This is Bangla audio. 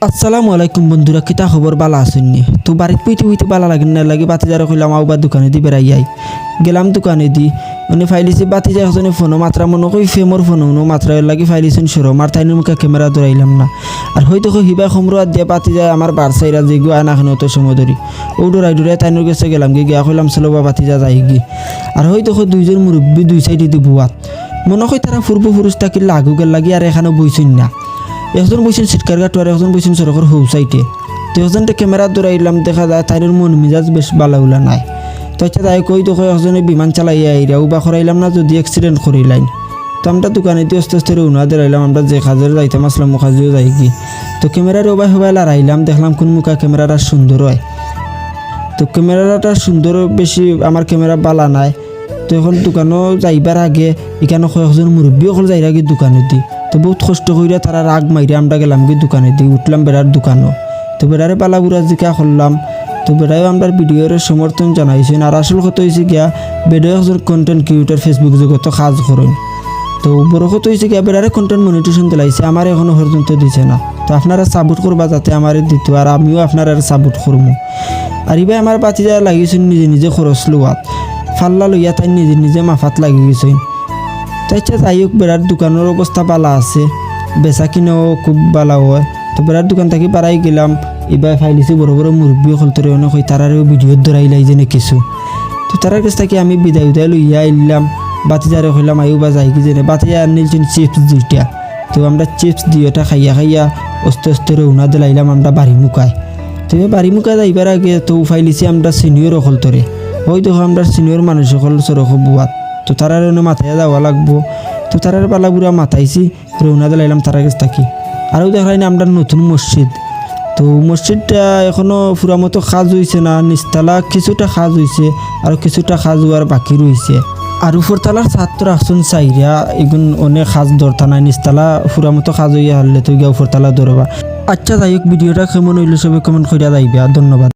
আসসালামু আলাইকুম বন্ধুরা, কিতা খবর? বালা আসেননি তো? বাড়িতে বইতে বালা লাগেন না লাগে বাতিজারে কইলাম আও বা দোকানে দি বেড়াই আই। গেলাম দোকানে দি মানে ফাইলিছে বাতিজা একজনে ফোনও মাত্রা মনে কই ফেমর ফোনও মাত্রা লাগি ফাইলিছেন সরো মার তাইনের মুখে ক্যামেরা ধরাইলাম না। আর হয়তো হিবা খমরো আর দিয়ে বাতিজা আমার বারসাইরা যে গো আনা খানো তো সময় ধরি ও ডরাই তাইনের কাছে গেলাম গিয়া কইলাম চলো বা বাতিজা যাই গি। আর হয়তো দুইজন মুরব্বী দুই সাইডে দি বুয়াত মনে হয় তারা পূর্বপুরুষ তাকে লাগু গেল লাগি আর এখানে বইছেন না। একজন বইছেন সিটকার গাটো আর একজন বইছেন সড়কের হৌ সাইডে। তো একজনটা ক্যামেরা ধরাইলাম, দেখা যায় তাইনের মন মিজাজ বেশ বালাউলা নাই। তো আচ্ছা তাই কই তো একজনে বিমান চালাইয়া আইরা উবা করাইলাম না যদি অ্যাক্সিডেন্ট করিলাইন। তো আমরা দোকানে দিয়ে আস্তে আস্তে রওনা দিলাম, আমরা যে কাজের যাইতাম আসলাম মুখাজিও যাই কি। তো ক্যামেরার ওবাই হবাই লড়াইলাম, দেখলাম কোন মুখা ক্যামেরাটা সুন্দর হয়। তো ক্যামেরাটা সুন্দর বেশি আমার ক্যামেরা বালা নাই। তো এখন দোকানও যাইবার আগে এখানে কয়েকজন মুরব্বী অকল যাইর আগে দোকানে দি। তো বহুত কষ্ট করিয়া তারা রাগ মাইরে আমরা গেলাম কি দোকানে দি উঠলাম বেড়ার দোকানও। তো বেড়ারে পালাবুরা জিকা করলাম। তো বেড়াইও আমরা ভিডিওর সমর্থন জানাইছেন। আর আসল কথা হয়েছে গিয়া বেড়াই একজন কন্টেন্ট ক্রিয়েটর ফেসবুক জগত কাজ করেন। তো বড় কথা হয়েছে গিয়া বেড়ারে কন্টেন্ট মনিটেশন দিলাইছে, আমার এখনো পর্যন্ত দিছে না। তো আপনারা সাপোর্ট করবা যাতে আমার দিত আর আমিও আপনারা সাপোর্ট করবো। আর এবার আমার বাতিজা লাগিয়েছেন নিজে নিজে খরচ লোয়াত ফাল্লা লইয়া তাই নিজে নিজে মাফাত লাগি গেছেন। তাই যাই হোক বেড়ার দোকানের অবস্থা বালা আছে, বেচা কিনাও খুব বালা হয়। তো বেড়ার দোকান থেকে পাড়াই গেলাম, এবার ফাইলিছি বড় বড় মুরব্বী হলতরে অনেক হয় তারারও ভিডিও ধরাইলাই যেন কিছু। তো তারার কাছ থেকে আমি বিদায় লইয়া আইলাম। বাতিজারে হইলাম আইও বা যাই কি যেনে বাতিজা আনিলছেন চিপস দুইটা। তো আমরা চিপস দুইটা খাইয়া আস্তে আস্তে রওনা দিলাইলাম আমরা বাড়ি মুখায়। তো বাড়ি মুখায় যাইবার আগে তো ফাইলিছি আমরা সিনিয়র হলতরে ওই দেখো আমরা সিনিয়র মানুষ সকল সরখ বুয়াত। তো তারার মাথায় যাওয়া লাগবো। তো তারার পালাবুরা মাথাইছি রওনা দিলাইলাম তারার কাছ থাকি। আরও দেখাই না আমরা নতুন মসজিদ। তো মসজিদটা এখনও পুরা মতো কাজ হয়েছে না, নিচতলা কিছুটা কাজ হয়েছে আর কিছুটা কাজ হওয়ার বাকি রয়েছে। আর উপরতলার ছাত্র আসুন চাইরা এগুন অনেক কাজ ধরতা নাই, নিচতলা পুরা মতো কাজ হইয়া হলে তো গিয়া উপরতলা ধরবা। আচ্ছা যাই হোক, ভিডিওটা কেমন হইলে সবাই কমেন্ট করিয়া যাইবা। ধন্যবাদ।